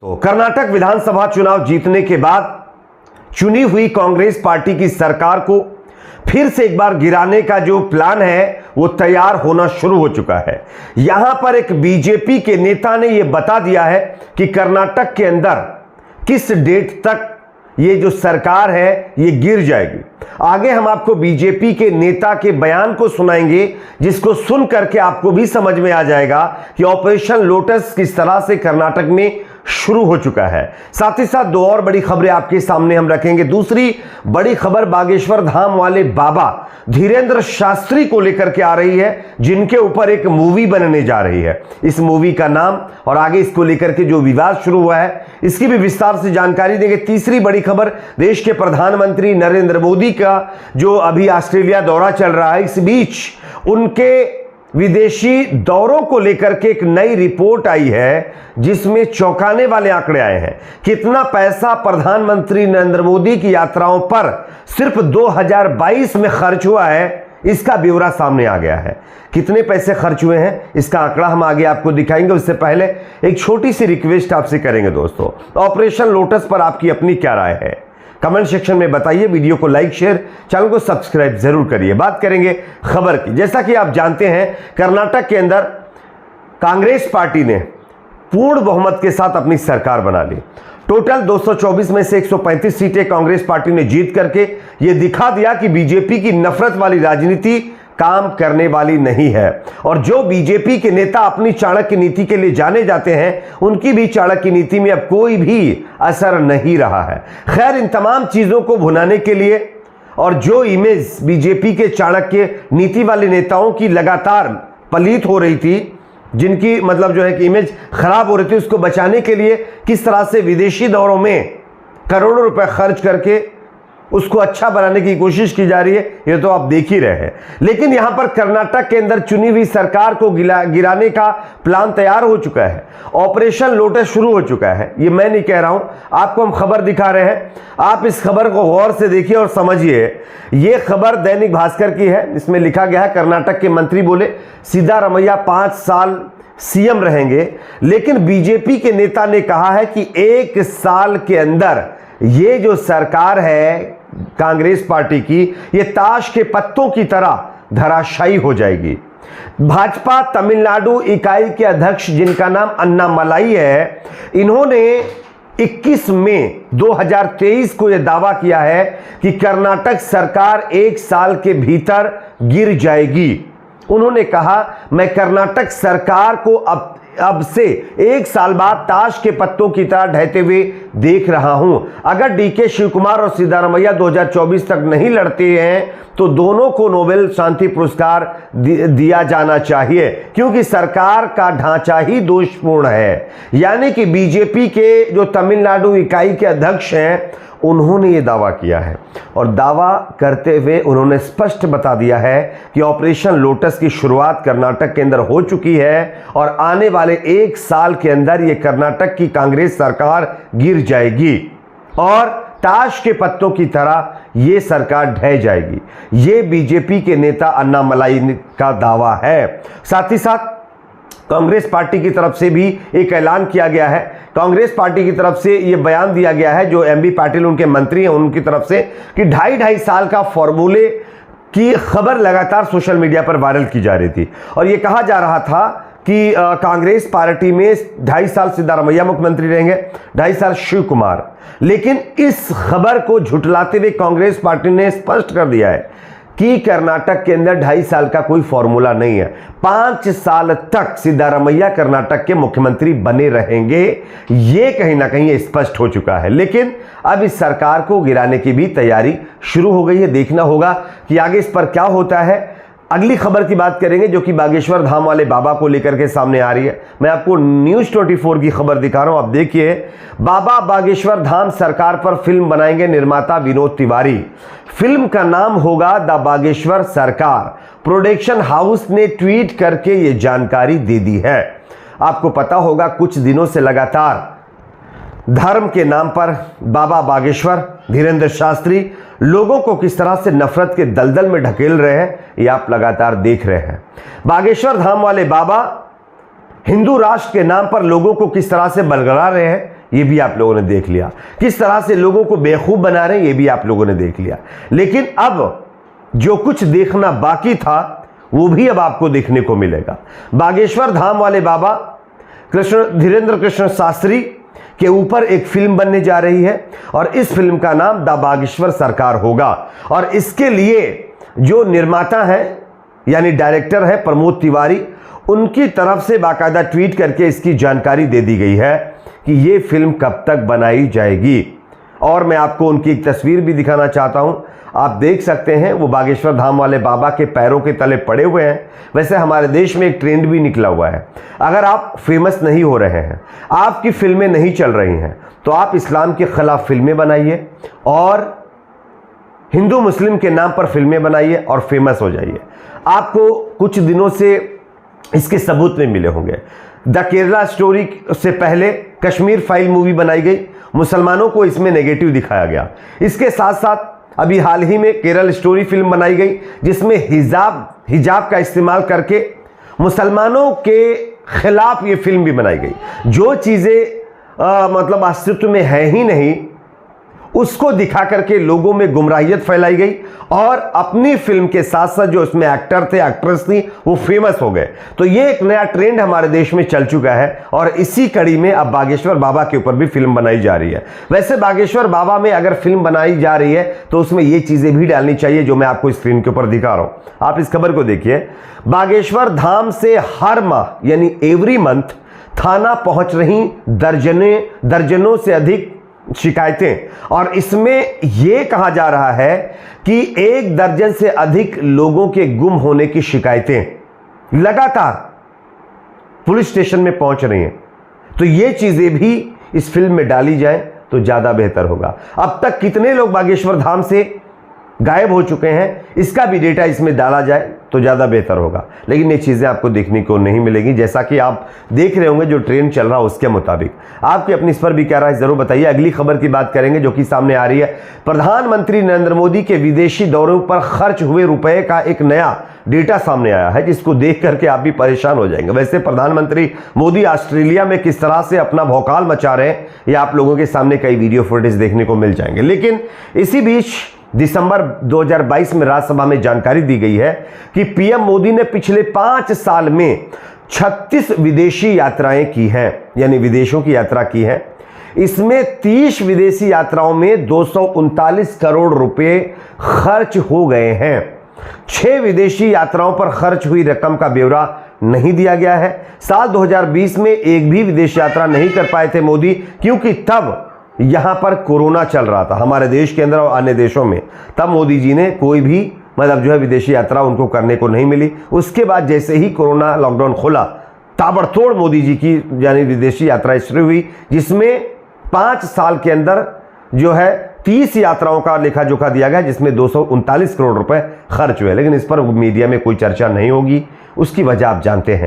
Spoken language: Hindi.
तो कर्नाटक विधानसभा चुनाव जीतने के बाद चुनी हुई कांग्रेस पार्टी की सरकार को फिर से एक बार गिराने का जो प्लान है वो तैयार होना शुरू हो चुका है। यहां पर एक बीजेपी के नेता ने यह बता दिया है कि कर्नाटक के अंदर किस डेट तक ये जो सरकार है ये गिर जाएगी। आगे हम आपको बीजेपी के नेता के बयान को सुनाएंगे, जिसको सुन करके आपको भी समझ में आ जाएगा कि ऑपरेशन लोटस किस तरह से कर्नाटक में शुरू हो चुका है। साथ ही साथ दो और बड़ी खबरें आपके सामने हम रखेंगे। दूसरी बड़ी खबर बागेश्वर धाम वाले बाबा धीरेंद्र शास्त्री को लेकर के आ रही है, जिनके ऊपर एक मूवी बनने जा रही है। इस मूवी का नाम और आगे इसको लेकर के जो विवाद शुरू हुआ है इसकी भी विस्तार से जानकारी देंगे। तीसरी बड़ी खबर देश के प्रधानमंत्री नरेंद्र मोदी का जो अभी ऑस्ट्रेलिया दौरा चल रहा है, इस बीच उनके विदेशी दौरों को लेकर के एक नई रिपोर्ट आई है, जिसमें चौंकाने वाले आंकड़े आए हैं। कितना पैसा प्रधानमंत्री नरेंद्र मोदी की यात्राओं पर सिर्फ 2022 में खर्च हुआ है, इसका ब्यौरा सामने आ गया है। कितने पैसे खर्च हुए हैं इसका आंकड़ा हम आगे आपको दिखाएंगे। उससे पहले एक छोटी सी रिक्वेस्ट आपसे करेंगे दोस्तों, ऑपरेशन लोटस पर आपकी अपनी क्या राय है कमेंट सेक्शन में बताइए। वीडियो को लाइक शेयर, चैनल को सब्सक्राइब जरूर करिए। बात करेंगे खबर की। जैसा कि आप जानते हैं कर्नाटक के अंदर कांग्रेस पार्टी ने पूर्ण बहुमत के साथ अपनी सरकार बना ली। टोटल 224 में से 135 सीटें कांग्रेस पार्टी ने जीत करके यह दिखा दिया कि बीजेपी की नफरत वाली राजनीति काम करने वाली नहीं है। और जो बीजेपी के नेता अपनी चाणक्य नीति के लिए जाने जाते हैं, उनकी भी चाणक्य नीति में अब कोई भी असर नहीं रहा है। खैर, इन तमाम चीजों को भुनाने के लिए और जो इमेज बीजेपी के चाणक्य नीति वाले नेताओं की लगातार पलीत हो रही थी, जिनकी मतलब जो है कि इमेज खराब हो रही थी, उसको बचाने के लिए किस तरह से विदेशी दौरों में करोड़ों रुपए खर्च करके उसको अच्छा बनाने की कोशिश की जा रही है, ये तो आप देख ही रहे हैं। लेकिन यहां पर कर्नाटक के अंदर चुनी हुई सरकार को गिराने का प्लान तैयार हो चुका है। ऑपरेशन लोटस शुरू हो चुका है। ये मैं नहीं कह रहा हूं, आपको हम खबर दिखा रहे हैं। आप इस खबर को गौर से देखिए और समझिए। यह खबर दैनिक भास्कर की है। इसमें लिखा गया है, कर्नाटक के मंत्री बोले सिद्धारमैया 5 साल सीएम रहेंगे, लेकिन बीजेपी के नेता ने कहा है कि 1 साल के अंदर ये जो सरकार है कांग्रेस पार्टी की, ये ताश के पत्तों की तरह धराशायी हो जाएगी। भाजपा तमिलनाडु इकाई के अध्यक्ष, जिनका नाम अन्नामलाई है, इन्होंने 21 मई 2023 को यह दावा किया है कि कर्नाटक सरकार 1 साल के भीतर गिर जाएगी। उन्होंने कहा, मैं कर्नाटक सरकार को अब से 1 साल बाद ताश के पत्तों की तरह ढहते हुए देख रहा हूं। अगर डीके शिवकुमार और सिद्धारमैया 2024 तक नहीं लड़ते हैं तो दोनों को नोबेल शांति पुरस्कार दिया जाना चाहिए, क्योंकि सरकार का ढांचा ही दोषपूर्ण है। यानी कि बीजेपी के जो तमिलनाडु इकाई के अध्यक्ष हैं, उन्होंने ये दावा किया है। और दावा करते हुए उन्होंने स्पष्ट बता दिया है कि ऑपरेशन लोटस की शुरुआत कर्नाटक के अंदर हो चुकी है और आने वाले 1 साल के अंदर ये कर्नाटक की कांग्रेस सरकार गिर जाएगी और ताश के पत्तों की तरह ये सरकार ढह जाएगी। ये बीजेपी के नेता अन्नामलाई का दावा है। साथ ही साथ कांग्रेस पार्टी की तरफ से भी एक ऐलान किया गया है। कांग्रेस पार्टी की तरफ से यह बयान दिया गया है, जो एमबी पाटिल उनके मंत्री हैं, उनकी तरफ से, कि 2.5 साल का फॉर्मूले की खबर लगातार सोशल मीडिया पर वायरल की जा रही थी। और यह कहा जा रहा था कि कांग्रेस पार्टी में 2.5 साल सिद्धारमैया मुख्यमंत्री रहेंगे, 2.5 साल शिव कुमार। लेकिन इस खबर को झुठलाते हुए कांग्रेस पार्टी ने स्पष्ट कर दिया है कि कर्नाटक के अंदर 2.5 साल का कोई फॉर्मूला नहीं है। 5 साल तक सिद्धारमैया कर्नाटक के मुख्यमंत्री बने रहेंगे। ये कहीं ना कहीं स्पष्ट हो चुका है। लेकिन अब इस सरकार को गिराने की भी तैयारी शुरू हो गई है। देखना होगा कि आगे इस पर क्या होता है। अगली खबर की बात करेंगे, जो कि बागेश्वर धाम वाले बाबा को लेकर के सामने आ रही है। मैं आपको न्यूज़ 24 की खबर दिखा रहा हूं, आप देखिए। बाबा बागेश्वर धाम सरकार पर फिल्म बनाएंगे निर्माता विनोद तिवारी। फिल्म का नाम होगा द बागेश्वर सरकार। प्रोडक्शन हाउस ने ट्वीट करके यह जानकारी दे दी है। आपको पता होगा कुछ दिनों से लगातार धर्म के नाम पर बाबा बागेश्वर धीरेंद्र शास्त्री लोगों को किस तरह से नफरत के दलदल में ढकेल रहे हैं, ये आप लगातार देख रहे हैं। बागेश्वर धाम वाले बाबा हिंदू राष्ट्र के नाम पर लोगों को किस तरह से बरगला रहे हैं, ये भी आप लोगों ने देख लिया, किस तरह से लोगों को बेवकूफ बना रहे हैं ये भी आप लोगों ने देख लिया। लेकिन अब जो कुछ देखना बाकी था वो भी अब आपको देखने को मिलेगा। बागेश्वर धाम वाले बाबा धीरेंद्र कृष्ण शास्त्री के ऊपर एक फिल्म बनने जा रही है और इस फिल्म का नाम द बागेश्वर सरकार होगा। और इसके लिए जो निर्माता है यानी डायरेक्टर है प्रमोद तिवारी, उनकी तरफ से बाकायदा ट्वीट करके इसकी जानकारी दे दी गई है कि ये फिल्म कब तक बनाई जाएगी। और मैं आपको उनकी एक तस्वीर भी दिखाना चाहता हूं, आप देख सकते हैं वो बागेश्वर धाम वाले बाबा के पैरों के तले पड़े हुए हैं। वैसे हमारे देश में एक ट्रेंड भी निकला हुआ है, अगर आप फेमस नहीं हो रहे हैं, आपकी फिल्में नहीं चल रही हैं, तो आप इस्लाम के खिलाफ फिल्में बनाइए और हिंदू मुस्लिम के नाम पर फिल्में बनाइए और फेमस हो जाइए। आपको कुछ दिनों से इसके सबूत में मिले होंगे। द केरला स्टोरी से पहले कश्मीर फाइल मूवी बनाई गई, मुसलमानों को इसमें नेगेटिव दिखाया गया। इसके साथ साथ अभी हाल ही में केरल स्टोरी फिल्म बनाई गई जिसमें हिजाब का इस्तेमाल करके मुसलमानों के खिलाफ ये फिल्म भी बनाई गई। जो चीज़ें मतलब अस्तित्व में है ही नहीं उसको दिखा करके लोगों में गुमराहियत फैलाई गई और अपनी फिल्म के साथ साथ जो उसमें एक्टर थे एक्ट्रेस थी वो फेमस हो गए। तो ये एक नया ट्रेंड हमारे देश में चल चुका है और इसी कड़ी में अब बागेश्वर बाबा के ऊपर भी फिल्म बनाई जा रही है। वैसे बागेश्वर बाबा में अगर फिल्म बनाई जा रही है तो उसमें ये चीजें भी डालनी चाहिए जो मैं आपको स्क्रीन के ऊपर दिखा रहा हूं। आप इस खबर को देखिए, बागेश्वर धाम से हर माह यानी एवरी मंथ थाना पहुंच रही दर्जनों से अधिक शिकायतें और इसमें यह कहा जा रहा है कि 1 दर्जन से अधिक लोगों के गुम होने की शिकायतें लगातार पुलिस स्टेशन में पहुंच रही हैं। तो ये चीजें भी इस फिल्म में डाली जाए तो ज्यादा बेहतर होगा। अब तक कितने लोग बागेश्वर धाम से गायब हो चुके हैं इसका भी डेटा इसमें डाला जाए तो ज़्यादा बेहतर होगा, लेकिन ये चीज़ें आपको देखने को नहीं मिलेगी। जैसा कि आप देख रहे होंगे जो ट्रेंड चल रहा है उसके मुताबिक। आपकी अपनी इस पर भी क्या राय है ज़रूर बताइए। अगली खबर की बात करेंगे जो कि सामने आ रही है। प्रधानमंत्री नरेंद्र मोदी के विदेशी दौरों पर खर्च हुए रुपए का एक नया डेटा सामने आया है जिसको देख करके आप भी परेशान हो जाएंगे। वैसे प्रधानमंत्री मोदी ऑस्ट्रेलिया में किस तरह से अपना भौकाल मचा रहे हैं ये आप लोगों के सामने कई वीडियो फुटेज देखने को मिल जाएंगे। लेकिन इसी बीच दिसंबर 2022 में राज्यसभा में जानकारी दी गई है कि पीएम मोदी ने पिछले 5 साल में 36 विदेशी यात्राएं की हैं, यानी विदेशों की यात्रा की है। इसमें 30 विदेशी यात्राओं में 239 करोड़ रुपए खर्च हो गए हैं। 6 विदेशी यात्राओं पर खर्च हुई रकम का ब्यौरा नहीं दिया गया है। साल 2020 में एक भी विदेश यात्रा नहीं कर पाए थे मोदी, क्योंकि तब यहां पर कोरोना चल रहा था हमारे देश के अंदर और अन्य देशों में। तब मोदी जी ने कोई भी मतलब जो है विदेशी यात्रा उनको करने को नहीं मिली। उसके बाद जैसे ही कोरोना लॉकडाउन खुला ताबड़तोड़ मोदी जी की यानी विदेशी यात्रा शुरू हुई, जिसमें 5 साल के अंदर जो है 30 यात्राओं का लेखा जोखा दिया गया जिसमें 239 करोड़ रुपए खर्च हुए। लेकिन इस पर मीडिया में कोई चर्चा नहीं होगी, उसकी वजह आप जानते हैं।